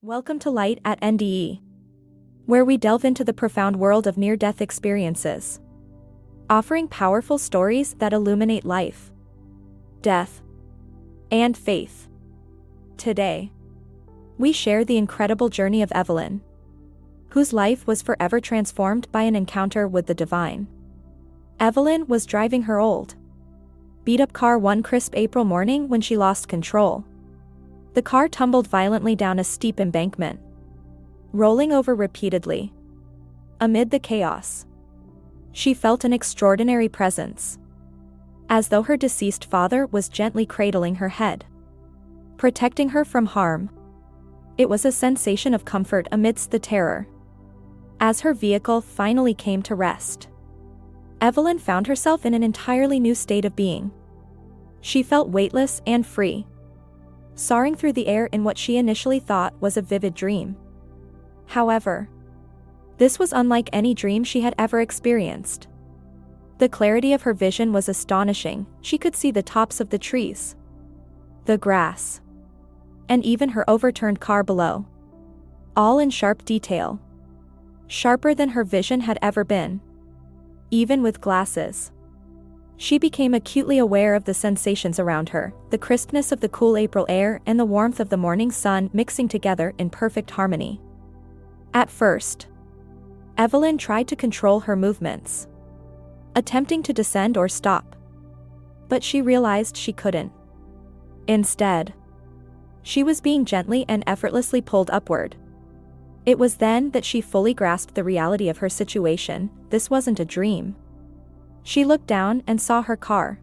Welcome to Light at NDE, where we delve into the profound world of near-death experiences, offering powerful stories that illuminate life, death, and faith. Today, we share the incredible journey of Evelyn, whose life was forever transformed by an encounter with the divine. Evelyn was driving her old, beat-up car one crisp April morning when she lost control. The car tumbled violently down a steep embankment, rolling over repeatedly. Amid the chaos, she felt an extraordinary presence, as though her deceased father was gently cradling her head, protecting her from harm. It was a sensation of comfort amidst the terror. As her vehicle finally came to rest, Evelyn found herself in an entirely new state of being. She felt weightless and free, soaring through the air in what she initially thought was a vivid dream. However, this was unlike any dream she had ever experienced. The clarity of her vision was astonishing. She could see the tops of the trees, the grass, and even her overturned car below, all in sharp detail, sharper than her vision had ever been. Even with glasses, she became acutely aware of the sensations around her, the crispness of the cool April air and the warmth of the morning sun mixing together in perfect harmony. At first, Evelyn tried to control her movements, attempting to descend or stop. But she realized she couldn't. Instead, she was being gently and effortlessly pulled upward. It was then that she fully grasped the reality of her situation. This wasn't a dream. She looked down and saw her car,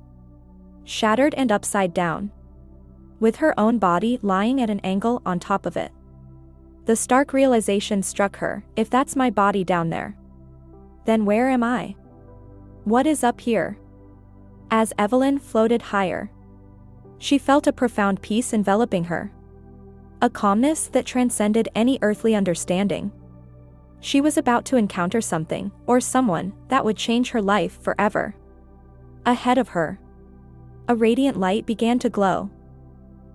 shattered and upside down, with her own body lying at an angle on top of it. The stark realization struck her: if that's my body down there, then where am I? What is up here? As Evelyn floated higher, she felt a profound peace enveloping her, a calmness that transcended any earthly understanding. She was about to encounter something, or someone, that would change her life forever. Ahead of her, a radiant light began to glow,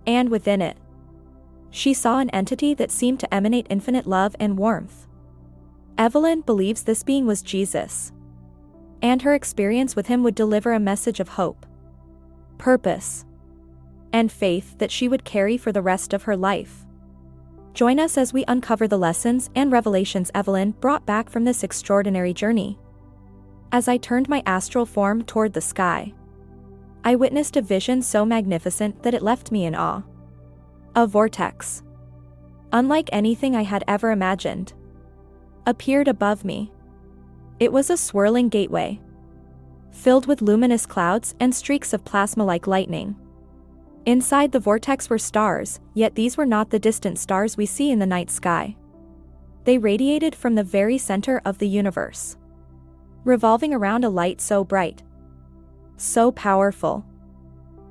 and within it, she saw an entity that seemed to emanate infinite love and warmth. Evelyn believes this being was Jesus, and her experience with him would deliver a message of hope, purpose, and faith that she would carry for the rest of her life. Join us as we uncover the lessons and revelations Evelyn brought back from this extraordinary journey. As I turned my astral form toward the sky, I witnessed a vision so magnificent that it left me in awe. A vortex, unlike anything I had ever imagined, appeared above me. It was a swirling gateway, filled with luminous clouds and streaks of plasma-like lightning. Inside the vortex were stars, yet these were not the distant stars we see in the night sky. They radiated from the very center of the universe, revolving around a light so bright, so powerful,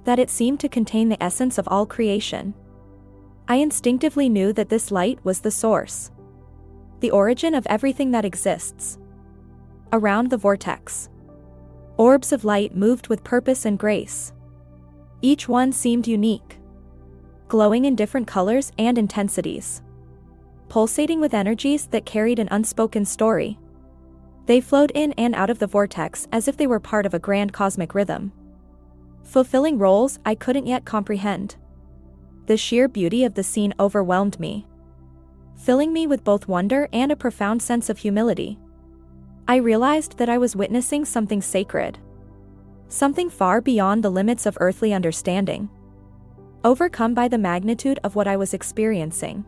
that it seemed to contain the essence of all creation. I instinctively knew that this light was the source, the origin of everything that exists. Around the vortex, orbs of light moved with purpose and grace. Each one seemed unique, glowing in different colors and intensities, pulsating with energies that carried an unspoken story. They flowed in and out of the vortex as if they were part of a grand cosmic rhythm, fulfilling roles I couldn't yet comprehend. The sheer beauty of the scene overwhelmed me, filling me with both wonder and a profound sense of humility. I realized that I was witnessing something sacred, something far beyond the limits of earthly understanding. Overcome by the magnitude of what I was experiencing,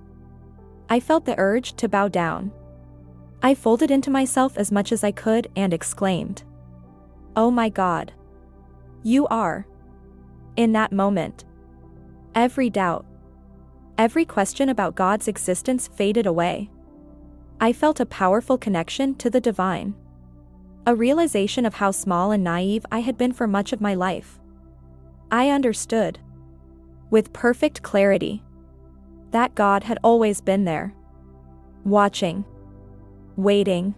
I felt the urge to bow down. I folded into myself as much as I could and exclaimed, "Oh my God, you are." In that moment, every doubt, every question about God's existence faded away. I felt a powerful connection to the divine, a realization of how small and naive I had been for much of my life. I understood, with perfect clarity, that God had always been there, watching, waiting,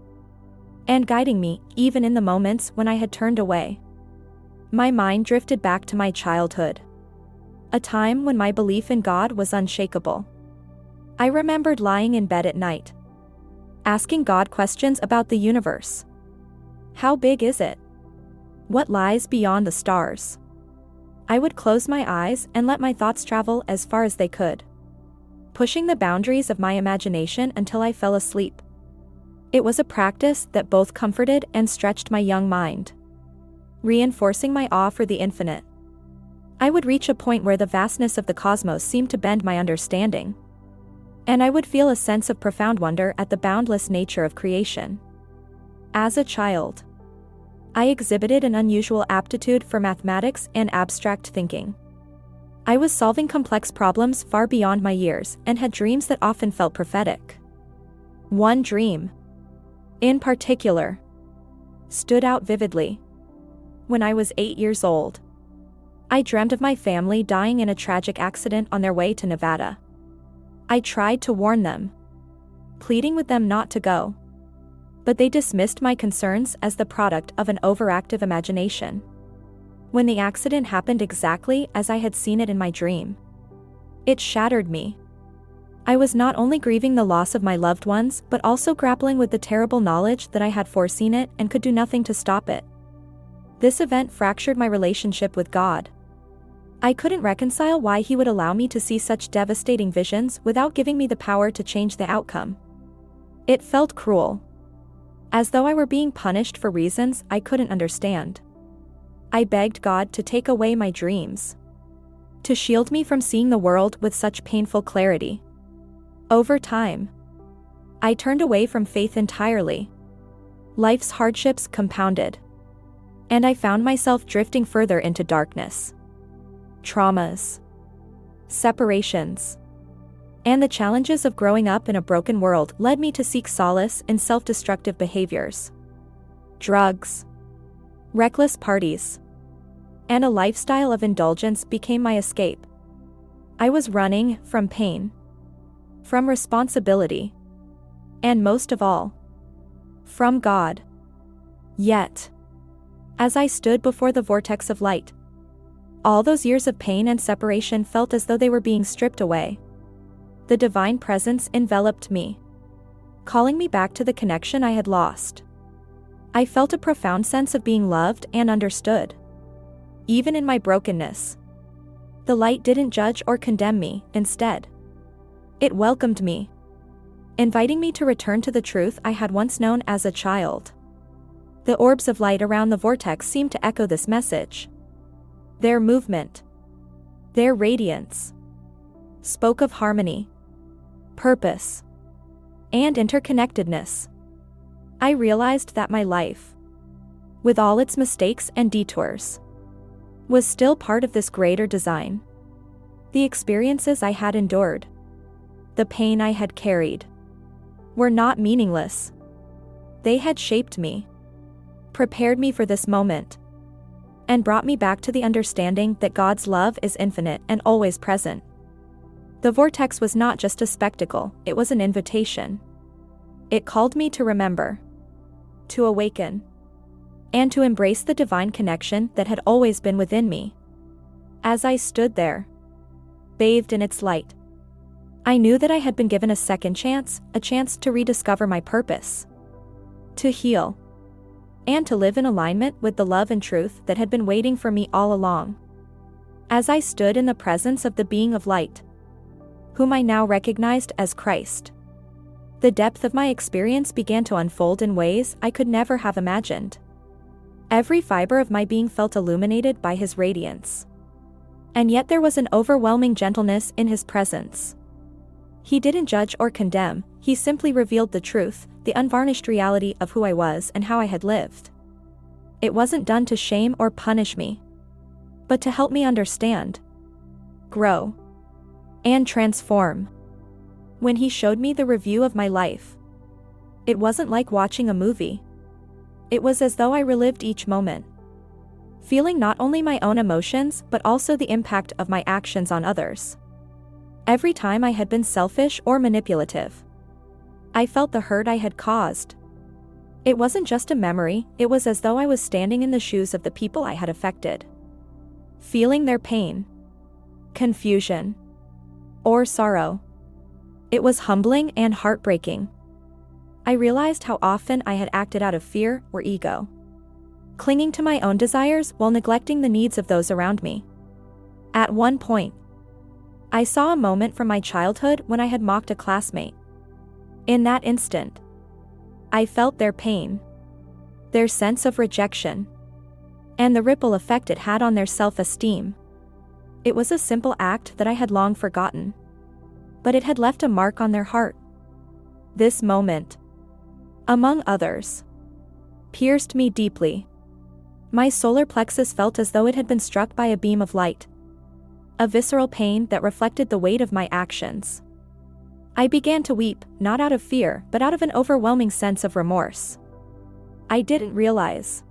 and guiding me, even in the moments when I had turned away. My mind drifted back to my childhood, a time when my belief in God was unshakable. I remembered lying in bed at night, asking God questions about the universe. How big is it? What lies beyond the stars? I would close my eyes and let my thoughts travel as far as they could, pushing the boundaries of my imagination until I fell asleep. It was a practice that both comforted and stretched my young mind, reinforcing my awe for the infinite. I would reach a point where the vastness of the cosmos seemed to bend my understanding, and I would feel a sense of profound wonder at the boundless nature of creation. As a child, I exhibited an unusual aptitude for mathematics and abstract thinking. I was solving complex problems far beyond my years and had dreams that often felt prophetic. One dream, in particular, stood out vividly. When I was 8 years old, I dreamt of my family dying in a tragic accident on their way to Nevada. I tried to warn them, pleading with them not to go, but they dismissed my concerns as the product of an overactive imagination. When the accident happened exactly as I had seen it in my dream, it shattered me. I was not only grieving the loss of my loved ones but also grappling with the terrible knowledge that I had foreseen it and could do nothing to stop it. This event fractured my relationship with God. I couldn't reconcile why He would allow me to see such devastating visions without giving me the power to change the outcome. It felt cruel, as though I were being punished for reasons I couldn't understand. I begged God to take away my dreams, to shield me from seeing the world with such painful clarity. Over time, I turned away from faith entirely. Life's hardships compounded, and I found myself drifting further into darkness. Traumas, separations, and the challenges of growing up in a broken world led me to seek solace in self-destructive behaviors. Drugs, reckless parties, and a lifestyle of indulgence became my escape. I was running from pain, from responsibility, and most of all, from God. Yet, as I stood before the vortex of light, all those years of pain and separation felt as though they were being stripped away. The divine presence enveloped me, calling me back to the connection I had lost. I felt a profound sense of being loved and understood. Even in my brokenness, the light didn't judge or condemn me. Instead, it welcomed me, inviting me to return to the truth I had once known as a child. The orbs of light around the vortex seemed to echo this message. Their movement, their radiance, spoke of harmony, purpose, and interconnectedness. I realized that my life, with all its mistakes and detours, was still part of this greater design. The experiences I had endured, the pain I had carried, were not meaningless. They had shaped me, prepared me for this moment, and brought me back to the understanding that God's love is infinite and always present. The vortex was not just a spectacle, it was an invitation. It called me to remember, to awaken, and to embrace the divine connection that had always been within me. As I stood there, bathed in its light, I knew that I had been given a second chance, a chance to rediscover my purpose, to heal, and to live in alignment with the love and truth that had been waiting for me all along. As I stood in the presence of the being of light, whom I now recognized as Christ, the depth of my experience began to unfold in ways I could never have imagined. Every fiber of my being felt illuminated by His radiance. And yet there was an overwhelming gentleness in His presence. He didn't judge or condemn, He simply revealed the truth, the unvarnished reality of who I was and how I had lived. It wasn't done to shame or punish me, but to help me understand, grow, and transform. When He showed me the review of my life, it wasn't like watching a movie. It was as though I relived each moment, feeling not only my own emotions but also the impact of my actions on others. Every time I had been selfish or manipulative, I felt the hurt I had caused. It wasn't just a memory, it was as though I was standing in the shoes of the people I had affected, feeling their pain, confusion, or sorrow. It was humbling and heartbreaking. I realized how often I had acted out of fear or ego, clinging to my own desires while neglecting the needs of those around me. At one point, I saw a moment from my childhood when I had mocked a classmate. In that instant, I felt their pain, their sense of rejection, and the ripple effect it had on their self-esteem. It was a simple act that I had long forgotten, but it had left a mark on their heart. This moment, among others, pierced me deeply. My solar plexus felt as though it had been struck by a beam of light, a visceral pain that reflected the weight of my actions. I began to weep, not out of fear, but out of an overwhelming sense of remorse. I didn't realize,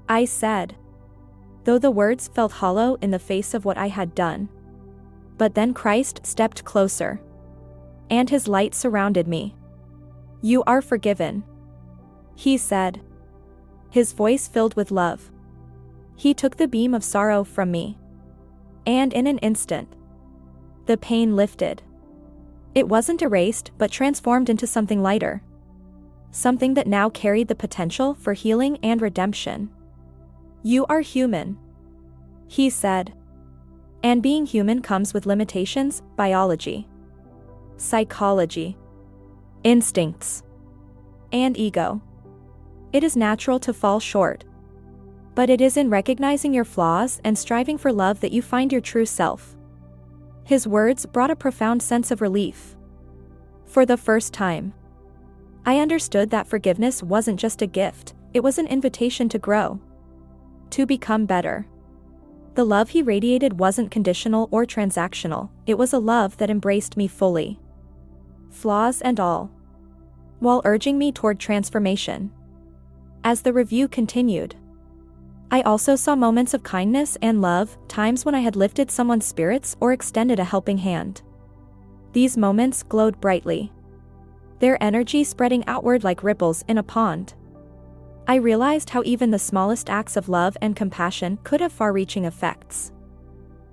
I said, though the words felt hollow in the face of what I had done. But then Christ stepped closer, and his light surrounded me. "You are forgiven," he said, his voice filled with love. He took the beam of sorrow from me, and in an instant, the pain lifted. It wasn't erased but transformed into something lighter, something that now carried the potential for healing and redemption. "You are human," he said. "And being human comes with limitations, biology, psychology, instincts, and ego. It is natural to fall short. But it is in recognizing your flaws and striving for love that you find your true self." His words brought a profound sense of relief. For the first time, I understood that forgiveness wasn't just a gift, it was an invitation to grow, to become better. The love he radiated wasn't conditional or transactional, it was a love that embraced me fully, flaws and all, while urging me toward transformation. As the review continued, I also saw moments of kindness and love, times when I had lifted someone's spirits or extended a helping hand. These moments glowed brightly, their energy spreading outward like ripples in a pond. I realized how even the smallest acts of love and compassion could have far-reaching effects,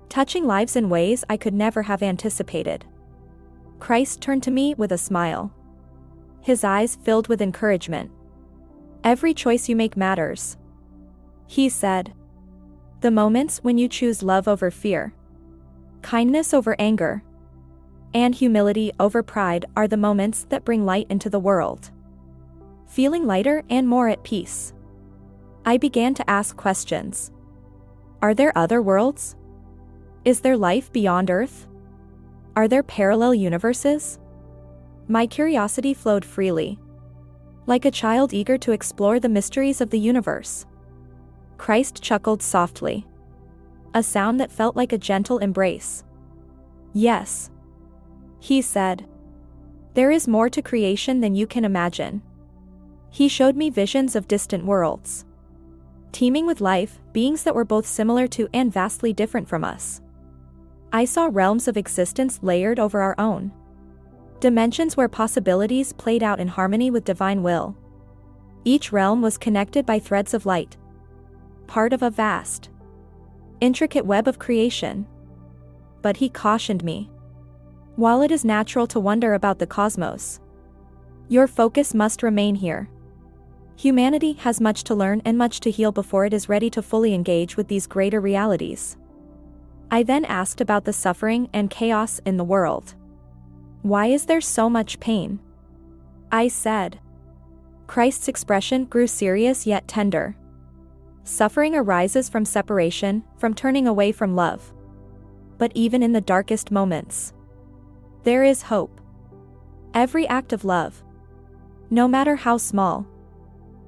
touching lives in ways I could never have anticipated. Christ turned to me with a smile, his eyes filled with encouragement. "Every choice you make matters," he said. "The moments when you choose love over fear, kindness over anger, and humility over pride are the moments that bring light into the world." Feeling lighter and more at peace, I began to ask questions. Are there other worlds? Is there life beyond Earth? Are there parallel universes? My curiosity flowed freely, like a child eager to explore the mysteries of the universe. Christ chuckled softly, a sound that felt like a gentle embrace. "Yes," he said. "There is more to creation than you can imagine." He showed me visions of distant worlds, teeming with life, beings that were both similar to and vastly different from us. I saw realms of existence layered over our own, dimensions where possibilities played out in harmony with divine will. Each realm was connected by threads of light, part of a vast, intricate web of creation. But he cautioned me. "While it is natural to wonder about the cosmos, your focus must remain here. Humanity has much to learn and much to heal before it is ready to fully engage with these greater realities." I then asked about the suffering and chaos in the world. "Why is there so much pain?" I said. Christ's expression grew serious yet tender. "Suffering arises from separation, from turning away from love. But even in the darkest moments, there is hope. Every act of love, no matter how small,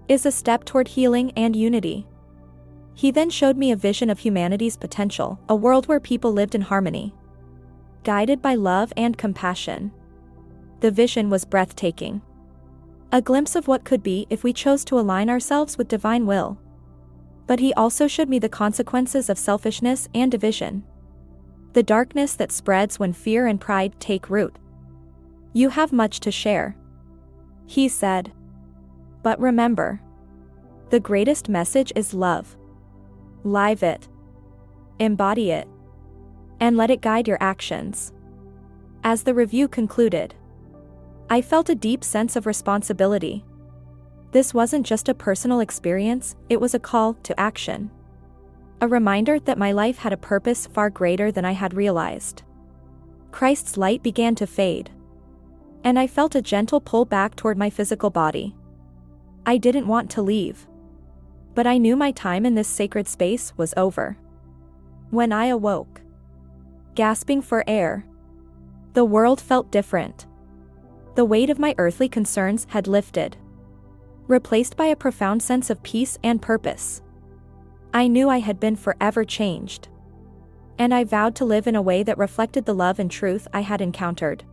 is a step toward healing and unity." He then showed me a vision of humanity's potential, a world where people lived in harmony, guided by love and compassion. The vision was breathtaking, a glimpse of what could be if we chose to align ourselves with divine will. But he also showed me the consequences of selfishness and division, the darkness that spreads when fear and pride take root. "You have much to share," he said. "But remember, the greatest message is love. Live it, embody it, and let it guide your actions." As the review concluded, I felt a deep sense of responsibility. This wasn't just a personal experience, it was a call to action. A reminder that my life had a purpose far greater than I had realized. Christ's light began to fade, and I felt a gentle pull back toward my physical body. I didn't want to leave, but I knew my time in this sacred space was over. When I awoke, gasping for air, the world felt different. The weight of my earthly concerns had lifted, replaced by a profound sense of peace and purpose. I knew I had been forever changed, and I vowed to live in a way that reflected the love and truth I had encountered.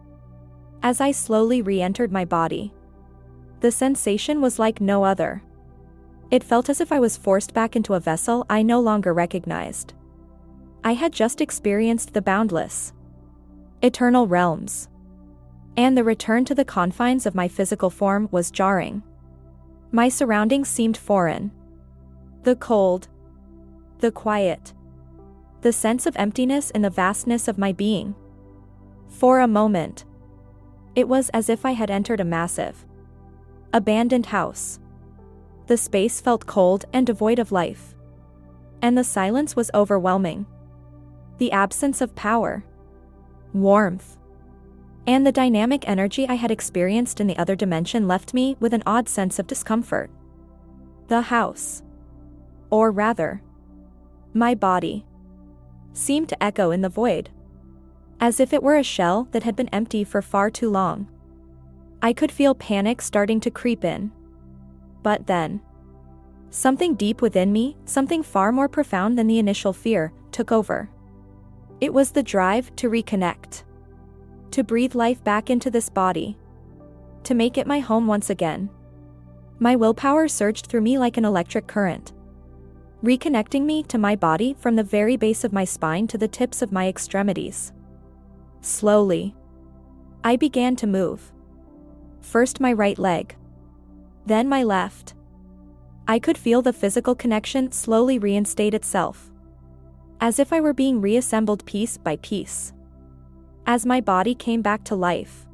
As I slowly re-entered my body, the sensation was like no other. It felt as if I was forced back into a vessel I no longer recognized. I had just experienced the boundless, eternal realms, and the return to the confines of my physical form was jarring. My surroundings seemed foreign. The cold, the quiet, the sense of emptiness in the vastness of my being. For a moment, it was as if I had entered a massive, abandoned house. The space felt cold and devoid of life, and the silence was overwhelming. The absence of power, warmth, and the dynamic energy I had experienced in the other dimension left me with an odd sense of discomfort. The house, or rather, my body, seemed to echo in the void, as if it were a shell that had been empty for far too long. I could feel panic starting to creep in. But then, something deep within me, something far more profound than the initial fear, took over. It was the drive to reconnect, to breathe life back into this body, to make it my home once again. My willpower surged through me like an electric current, reconnecting me to my body from the very base of my spine to the tips of my extremities. Slowly, I began to move. First my right leg, then my left. I could feel the physical connection slowly reinstate itself, as if I were being reassembled piece by piece. As my body came back to life,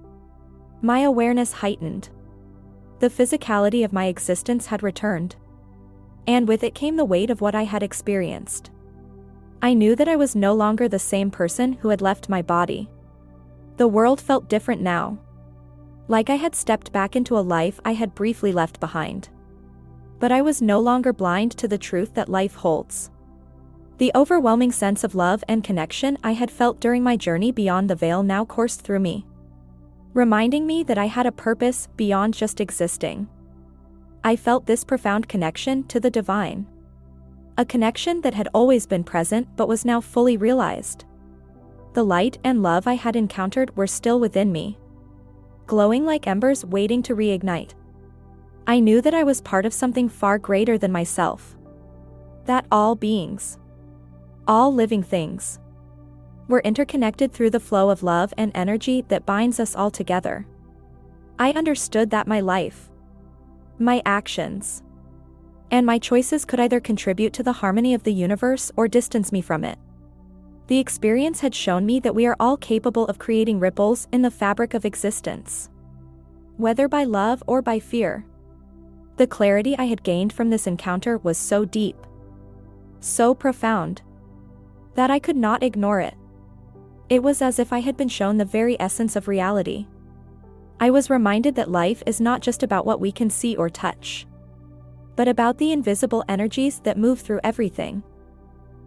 my awareness heightened. The physicality of my existence had returned, and with it came the weight of what I had experienced. I knew that I was no longer the same person who had left my body. The world felt different now, like I had stepped back into a life I had briefly left behind. But I was no longer blind to the truth that life holds. The overwhelming sense of love and connection I had felt during my journey beyond the veil now coursed through me, reminding me that I had a purpose beyond just existing. I felt this profound connection to the divine, a connection that had always been present but was now fully realized. The light and love I had encountered were still within me, glowing like embers waiting to reignite. I knew that I was part of something far greater than myself, that all beings, all living things, were interconnected through the flow of love and energy that binds us all together. I understood that my life, my actions, and my choices could either contribute to the harmony of the universe or distance me from it. The experience had shown me that we are all capable of creating ripples in the fabric of existence, whether by love or by fear. The clarity I had gained from this encounter was so deep, so profound, that I could not ignore it. It was as if I had been shown the very essence of reality. I was reminded that life is not just about what we can see or touch, but about the invisible energies that move through everything,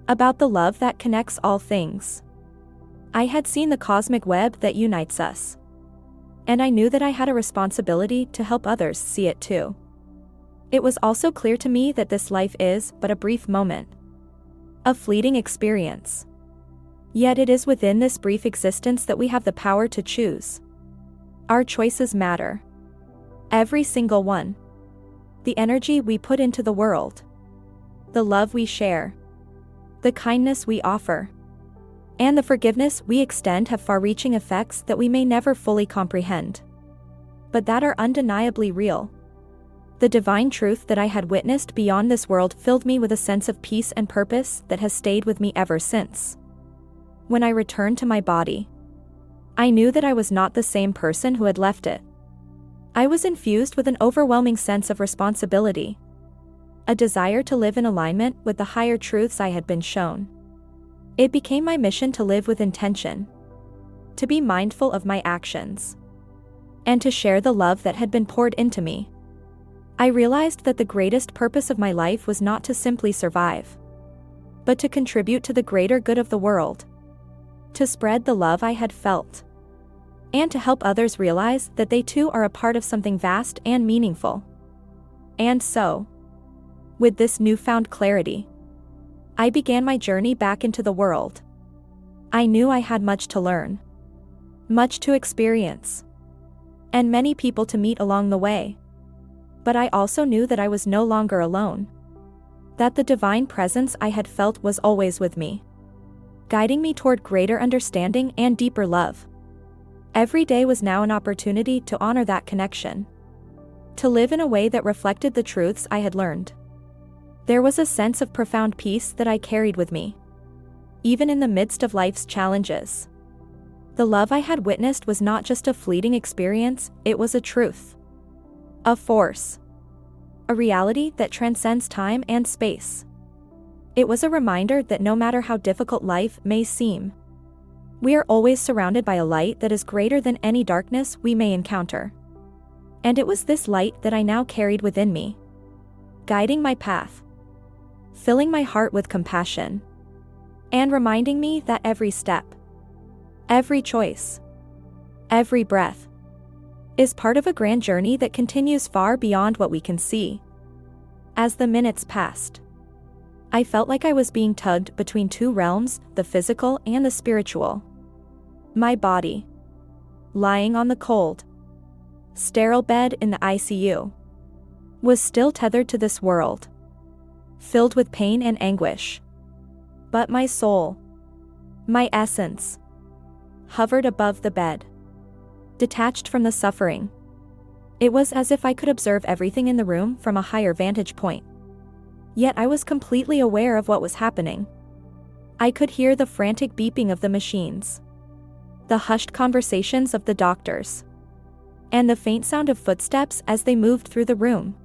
about the love that connects all things. I had seen the cosmic web that unites us, and I knew that I had a responsibility to help others see it too. It was also clear to me that this life is but a brief moment, a fleeting experience. Yet it is within this brief existence that we have the power to choose. Our choices matter. Every single one. The energy we put into the world, the love we share, the kindness we offer, and the forgiveness we extend have far-reaching effects that we may never fully comprehend, but that are undeniably real. The divine truth that I had witnessed beyond this world filled me with a sense of peace and purpose that has stayed with me ever since. When I returned to my body, I knew that I was not the same person who had left it. I was infused with an overwhelming sense of responsibility, a desire to live in alignment with the higher truths I had been shown. It became my mission to live with intention, to be mindful of my actions, and to share the love that had been poured into me. I realized that the greatest purpose of my life was not to simply survive, but to contribute to the greater good of the world, to spread the love I had felt, and to help others realize that they too are a part of something vast and meaningful. And so, with this newfound clarity, I began my journey back into the world. I knew I had much to learn, much to experience, and many people to meet along the way. But I also knew that I was no longer alone, that the divine presence I had felt was always with me, guiding me toward greater understanding and deeper love. Every day was now an opportunity to honor that connection, to live in a way that reflected the truths I had learned. There was a sense of profound peace that I carried with me, even in the midst of life's challenges. The love I had witnessed was not just a fleeting experience, it was a truth, a force, a reality that transcends time and space. It was a reminder that no matter how difficult life may seem, we are always surrounded by a light that is greater than any darkness we may encounter. And it was this light that I now carried within me, guiding my path, filling my heart with compassion, and reminding me that every step, every choice, every breath, is part of a grand journey that continues far beyond what we can see. As the minutes passed, I felt like I was being tugged between two realms, the physical and the spiritual. My body, lying on the cold, sterile bed in the ICU, was still tethered to this world, filled with pain and anguish. But my soul, my essence, hovered above the bed, detached from the suffering. It was as if I could observe everything in the room from a higher vantage point. Yet I was completely aware of what was happening. I could hear the frantic beeping of the machines, the hushed conversations of the doctors, and the faint sound of footsteps as they moved through the room.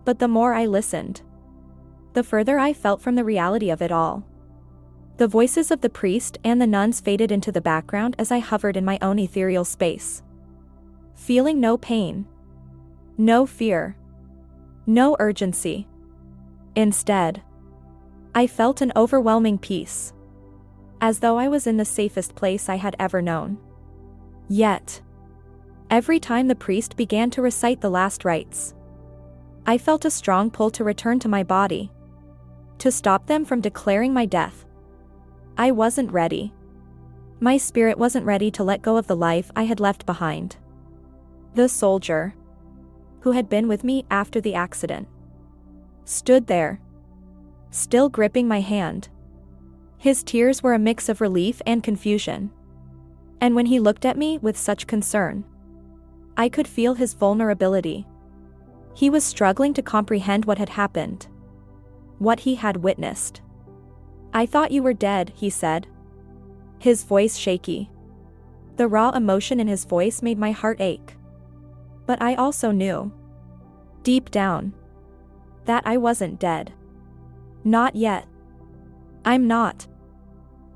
But the more I listened, the further I felt from the reality of it all. The voices of the priest and the nuns faded into the background as I hovered in my own ethereal space, feeling no pain, no fear, no urgency. Instead, I felt an overwhelming peace, as though I was in the safest place I had ever known. Yet, every time the priest began to recite the last rites, I felt a strong pull to return to my body, to stop them from declaring my death. I wasn't ready. My spirit wasn't ready to let go of the life I had left behind. The soldier, who had been with me after the accident, stood there, still gripping my hand. His tears were a mix of relief and confusion. And when he looked at me with such concern, I could feel his vulnerability. He was struggling to comprehend what had happened, what he had witnessed. "I thought you were dead," he said, his voice shaky. The raw emotion in his voice made my heart ache. But I also knew, deep down, that I wasn't dead. Not yet. "I'm not,"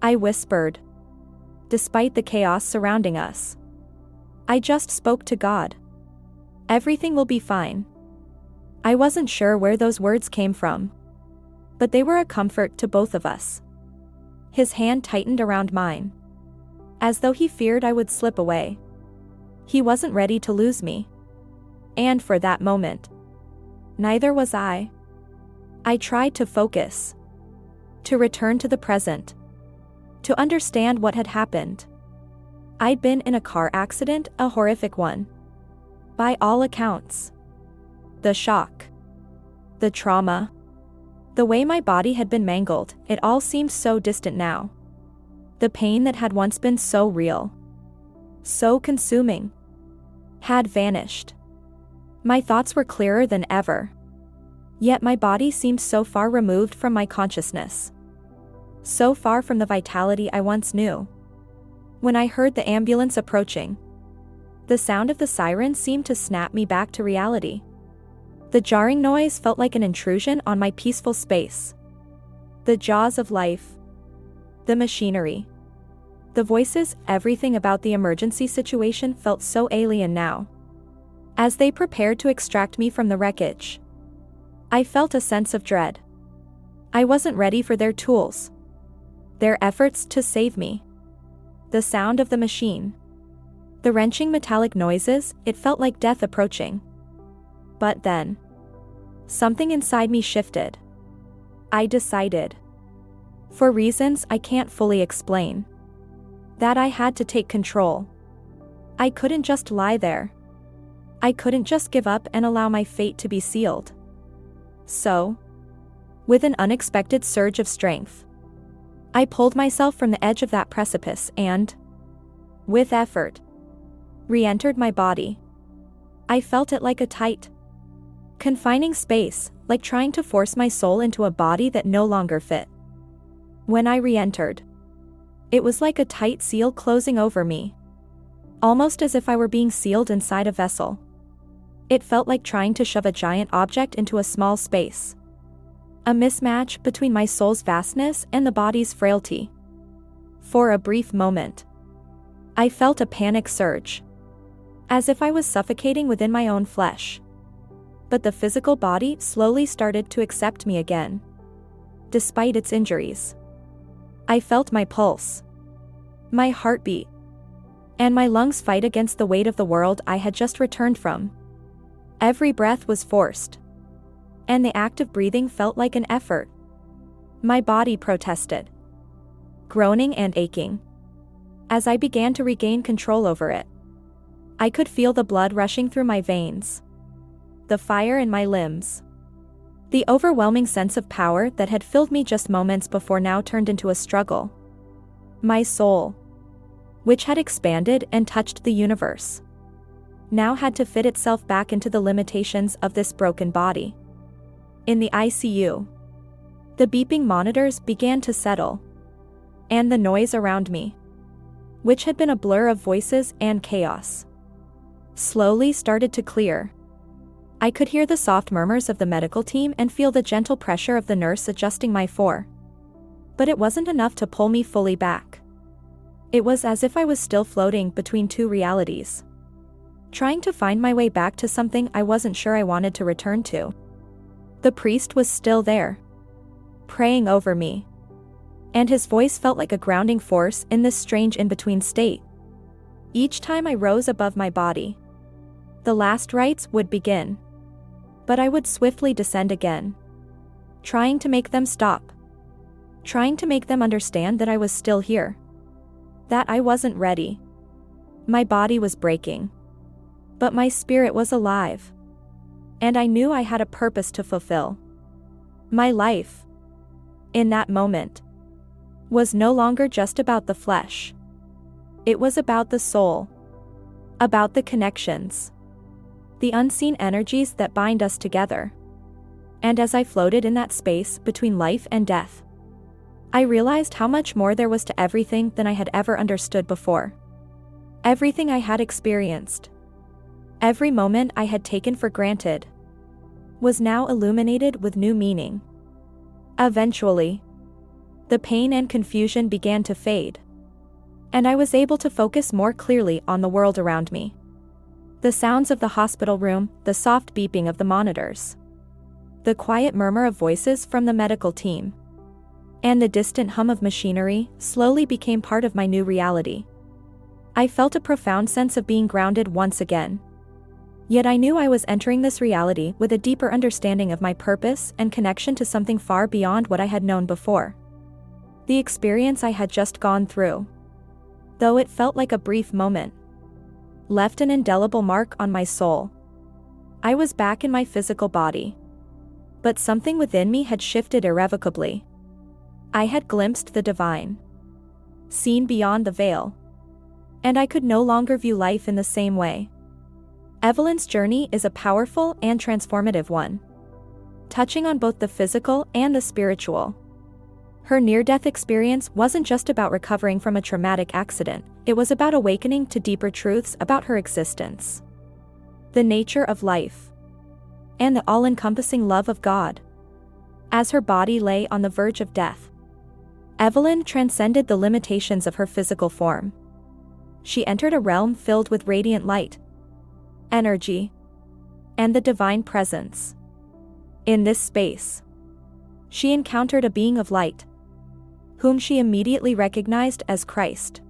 I whispered, despite the chaos surrounding us. "I just spoke to God. Everything will be fine." I wasn't sure where those words came from, but they were a comfort to both of us. His hand tightened around mine, as though he feared I would slip away. He wasn't ready to lose me. And for that moment, neither was I. I tried to focus, to return to the present, to understand what had happened. I'd been in a car accident, a horrific one, by all accounts. The shock, the trauma, the way my body had been mangled, it all seemed so distant now. The pain that had once been so real, so consuming, had vanished. My thoughts were clearer than ever. Yet my body seemed so far removed from my consciousness, so far from the vitality I once knew. When I heard the ambulance approaching, the sound of the siren seemed to snap me back to reality. The jarring noise felt like an intrusion on my peaceful space. The jaws of life. The machinery. The voices, everything about the emergency situation felt so alien now. As they prepared to extract me from the wreckage, I felt a sense of dread. I wasn't ready for their tools, their efforts to save me. The sound of the machine. The wrenching metallic noises, it felt like death approaching. But then, something inside me shifted. I decided, for reasons I can't fully explain, that I had to take control. I couldn't just lie there. I couldn't just give up and allow my fate to be sealed. So, with an unexpected surge of strength, I pulled myself from the edge of that precipice and, with effort, re-entered my body. I felt it like a tight, confining space, like trying to force my soul into a body that no longer fit. When I re-entered, it was like a tight seal closing over me, almost as if I were being sealed inside a vessel. It felt like trying to shove a giant object into a small space. A mismatch between my soul's vastness and the body's frailty. For a brief moment, I felt a panic surge, as if I was suffocating within my own flesh. But the physical body slowly started to accept me again, despite its injuries. I felt my pulse, my heartbeat, and my lungs fight against the weight of the world I had just returned from. Every breath was forced, and the act of breathing felt like an effort. My body protested, groaning and aching. As I began to regain control over it, I could feel the blood rushing through my veins, the fire in my limbs. The overwhelming sense of power that had filled me just moments before now turned into a struggle. My soul, which had expanded and touched the universe, now had to fit itself back into the limitations of this broken body. In the ICU, the beeping monitors began to settle, and the noise around me, which had been a blur of voices and chaos, slowly started to clear. I could hear the soft murmurs of the medical team and feel the gentle pressure of the nurse adjusting my fore. But it wasn't enough to pull me fully back. It was as if I was still floating between two realities, trying to find my way back to something I wasn't sure I wanted to return to. The priest was still there, praying over me, and his voice felt like a grounding force in this strange in-between state. Each time I rose above my body, the last rites would begin. But I would swiftly descend again, trying to make them stop, trying to make them understand that I was still here, that I wasn't ready. My body was breaking, but my spirit was alive, and I knew I had a purpose to fulfill. My life, in that moment, was no longer just about the flesh. It was about the soul, about the connections, the unseen energies that bind us together. And as I floated in that space between life and death, I realized how much more there was to everything than I had ever understood before. Everything I had experienced, every moment I had taken for granted, was now illuminated with new meaning. Eventually, the pain and confusion began to fade, and I was able to focus more clearly on the world around me. The sounds of the hospital room, the soft beeping of the monitors, the quiet murmur of voices from the medical team, and the distant hum of machinery slowly became part of my new reality. I felt a profound sense of being grounded once again. Yet I knew I was entering this reality with a deeper understanding of my purpose and connection to something far beyond what I had known before. The experience I had just gone through, though it felt like a brief moment, left an indelible mark on my soul. I was back in my physical body, but something within me had shifted irrevocably. I had glimpsed the divine, seen beyond the veil, and I could no longer view life in the same way. Evelyn's journey is a powerful and transformative one, touching on both the physical and the spiritual. Her near-death experience wasn't just about recovering from a traumatic accident, it was about awakening to deeper truths about her existence, the nature of life, and the all-encompassing love of God. As her body lay on the verge of death, Evelyn transcended the limitations of her physical form. She entered a realm filled with radiant light, energy, and the divine presence. In this space, she encountered a being of light, whom she immediately recognized as Christ.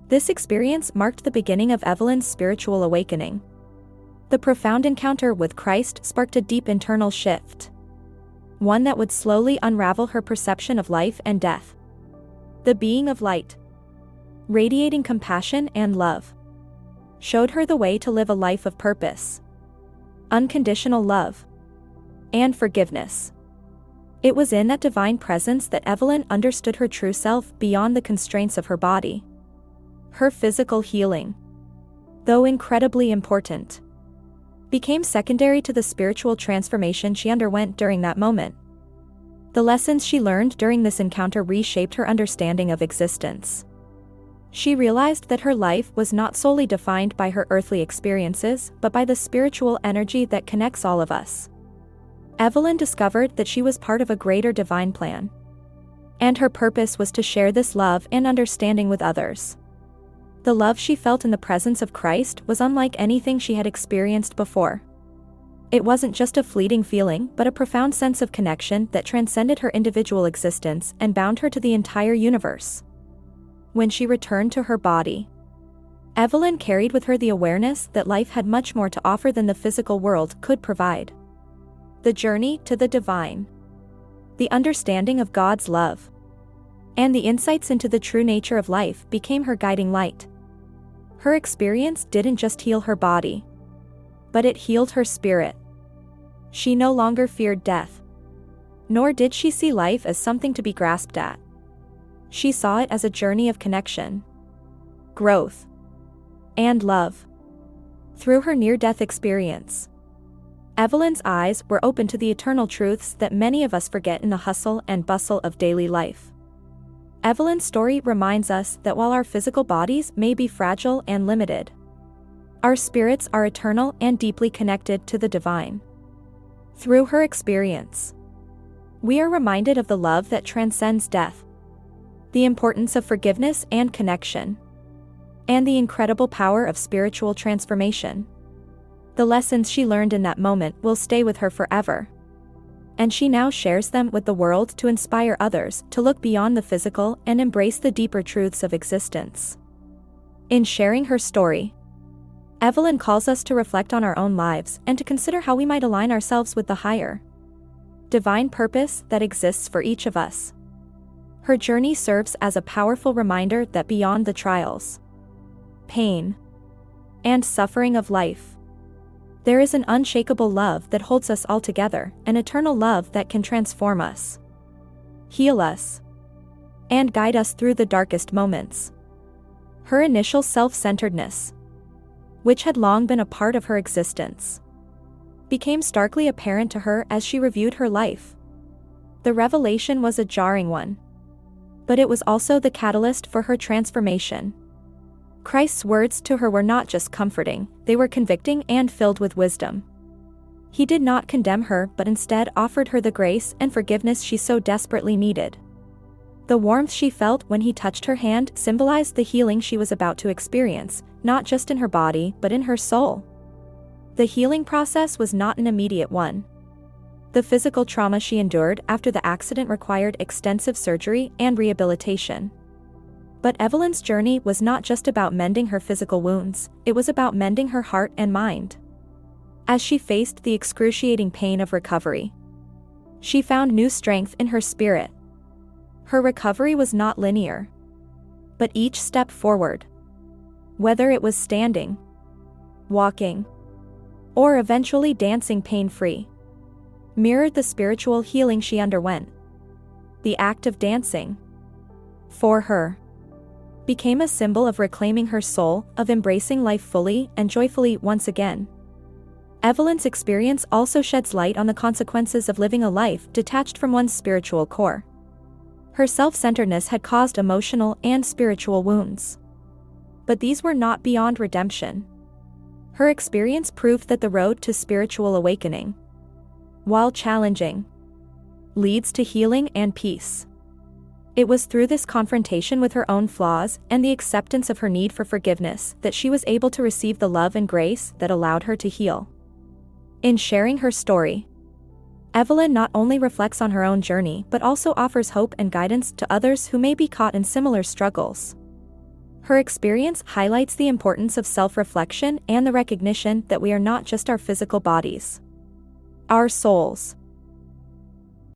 This experience marked the beginning of Evelyn's spiritual awakening. The profound encounter with Christ sparked a deep internal shift, one that would slowly unravel her perception of life and death. The being of light, radiating compassion and love, showed her the way to live a life of purpose, unconditional love, and forgiveness. It was in that divine presence that Evelyn understood her true self beyond the constraints of her body. Her physical healing, though incredibly important, became secondary to the spiritual transformation she underwent during that moment. The lessons she learned during this encounter reshaped her understanding of existence. She realized that her life was not solely defined by her earthly experiences, but by the spiritual energy that connects all of us. Evelyn discovered that she was part of a greater divine plan, and her purpose was to share this love and understanding with others. The love she felt in the presence of Christ was unlike anything she had experienced before. It wasn't just a fleeting feeling, but a profound sense of connection that transcended her individual existence and bound her to the entire universe. When she returned to her body, Evelyn carried with her the awareness that life had much more to offer than the physical world could provide. The journey to the divine, the understanding of God's love, and the insights into the true nature of life became her guiding light. Her experience didn't just heal her body, but it healed her spirit. She no longer feared death, nor did she see life as something to be grasped at. She saw it as a journey of connection, growth, and love. Through her near-death experience, Evelyn's eyes were open to the eternal truths that many of us forget in the hustle and bustle of daily life. Evelyn's story reminds us that while our physical bodies may be fragile and limited, our spirits are eternal and deeply connected to the divine. Through her experience, we are reminded of the love that transcends death, the importance of forgiveness and connection, and the incredible power of spiritual transformation. The lessons she learned in that moment will stay with her forever, and she now shares them with the world to inspire others to look beyond the physical and embrace the deeper truths of existence. In sharing her story, Evelyn calls us to reflect on our own lives and to consider how we might align ourselves with the higher, divine purpose that exists for each of us. Her journey serves as a powerful reminder that beyond the trials, pain, and suffering of life, there is an unshakable love that holds us all together, an eternal love that can transform us, heal us, and guide us through the darkest moments. Her initial self-centeredness, which had long been a part of her existence, became starkly apparent to her as she reviewed her life. The revelation was a jarring one, but it was also the catalyst for her transformation. Christ's words to her were not just comforting, they were convicting and filled with wisdom. He did not condemn her but instead offered her the grace and forgiveness she so desperately needed. The warmth she felt when he touched her hand symbolized the healing she was about to experience, not just in her body but in her soul. The healing process was not an immediate one. The physical trauma she endured after the accident required extensive surgery and rehabilitation. But Evelyn's journey was not just about mending her physical wounds, it was about mending her heart and mind. As she faced the excruciating pain of recovery, she found new strength in her spirit. Her recovery was not linear, but each step forward, whether it was standing, walking, or eventually dancing pain-free, mirrored the spiritual healing she underwent. The act of dancing, for her, became a symbol of reclaiming her soul, of embracing life fully and joyfully once again. Evelyn's experience also sheds light on the consequences of living a life detached from one's spiritual core. Her self-centeredness had caused emotional and spiritual wounds. But these were not beyond redemption. Her experience proved that the road to spiritual awakening, while challenging, leads to healing and peace. It was through this confrontation with her own flaws and the acceptance of her need for forgiveness that she was able to receive the love and grace that allowed her to heal. In sharing her story, Evelyn not only reflects on her own journey but also offers hope and guidance to others who may be caught in similar struggles. Her experience highlights the importance of self-reflection and the recognition that we are not just our physical bodies. Our souls,